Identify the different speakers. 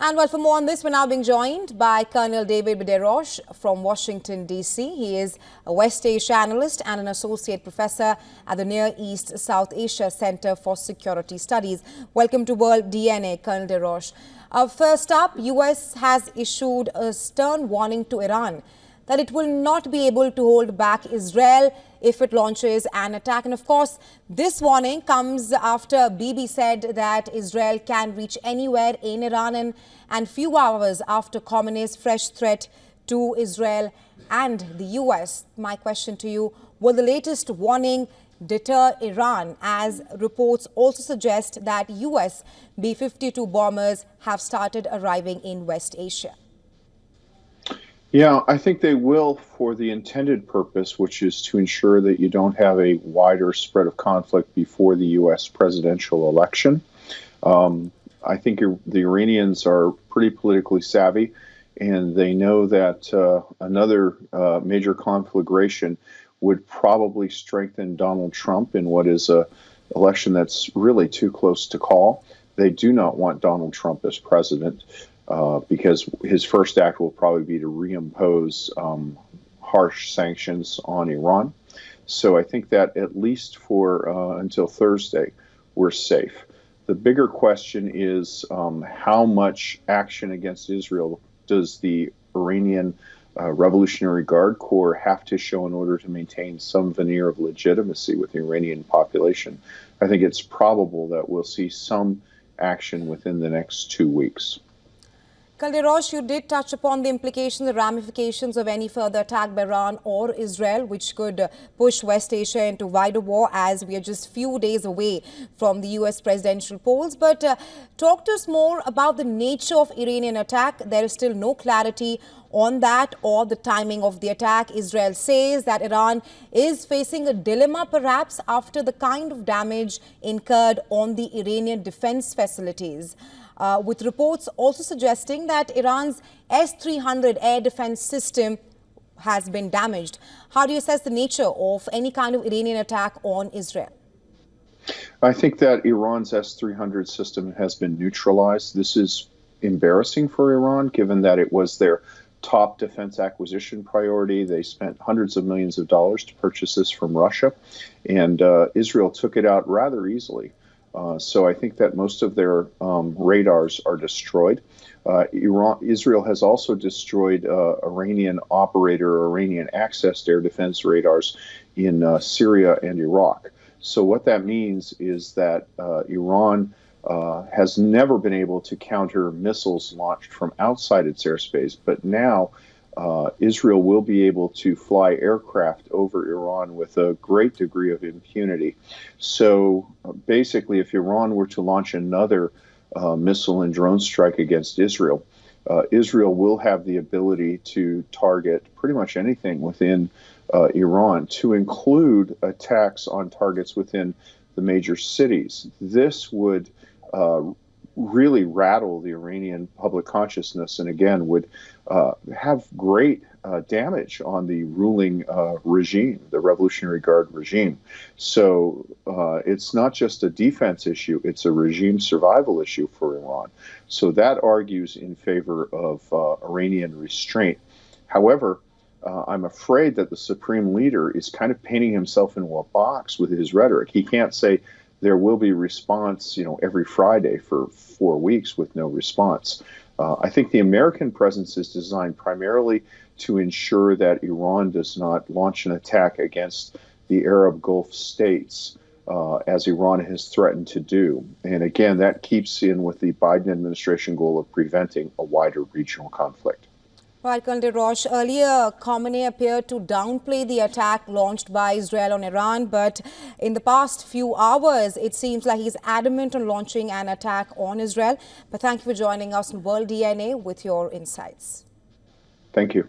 Speaker 1: And well, for more on this, we're now being joined by Colonel David Biderosh from Washington, D.C. He is a West Asia analyst and an associate professor at the Near East South Asia Center for Security Studies. Welcome to World DNA, Colonel Biderosh. First up, U.S. has issued a stern warning to Iran that it will not be able to hold back Israel if it launches an attack. And of course, this warning comes after Bibi said that Israel can reach anywhere in Iran and few hours after Khamenei's fresh threat to Israel and the US. My question to you, will the latest warning deter Iran, as reports also suggest that US B-52 bombers have started arriving in West Asia?
Speaker 2: Yeah, I think they will for the intended purpose, which is to ensure that you don't have a wider spread of conflict before the U.S. presidential election. I think the Iranians are pretty politically savvy, and they know that another major conflagration would probably strengthen Donald Trump in what is an election that's really too close to call. They do not want Donald Trump as president. Because his first act will probably be to reimpose harsh sanctions on Iran. So I think that at least for until Thursday, we're safe. The bigger question is how much action against Israel does the Iranian Revolutionary Guard Corps have to show in order to maintain some veneer of legitimacy with the Iranian population? I think it's probable that we'll see some action within the next 2 weeks.
Speaker 1: Biderosh, you did touch upon the implications, the ramifications of any further attack by Iran or Israel, which could push West Asia into wider war, as we are just few days away from the US presidential polls. But talk to us more about the nature of Iranian attack. There is still no clarity on that or the timing of the attack. Israel says that Iran is facing a dilemma, perhaps, after the kind of damage incurred on the Iranian defense facilities. With reports also suggesting that Iran's S-300 air defense system has been damaged. How do you assess the nature of any kind of Iranian attack on Israel?
Speaker 2: I think that Iran's S-300 system has been neutralized. This is embarrassing for Iran, given that it was their top defense acquisition priority. They spent hundreds of millions of dollars to purchase this from Russia, and Israel took it out rather easily. So I think that most of their radars are destroyed. Israel has also destroyed Iranian Iranian accessed air defense radars in Syria and Iraq. So what that means is that Iran has never been able to counter missiles launched from outside its airspace, but now Israel will be able to fly aircraft over Iran with a great degree of impunity. So basically, if Iran were to launch another missile and drone strike against Israel, Israel will have the ability to target pretty much anything within Iran, to include attacks on targets within the major cities. This would really rattle the Iranian public consciousness, and again would have great damage on the ruling regime, the Revolutionary Guard regime. So it's not just a defense issue, it's a regime survival issue for Iran. So that argues in favor of Iranian restraint. However, I'm afraid that the supreme leader is kind of painting himself into a box with his rhetoric. He can't say there will be response, every Friday for 4 weeks with no response. I think the American presence is designed primarily to ensure that Iran does not launch an attack against the Arab Gulf states, as Iran has threatened to do. And again, that keeps in with the Biden administration goal of preventing a wider regional conflict.
Speaker 1: Right, Colonel Biderosh, earlier Khamenei appeared to downplay the attack launched by Israel on Iran, but in the past few hours, it seems like he's adamant on launching an attack on Israel. But thank you for joining us on World DNA with your insights.
Speaker 2: Thank you.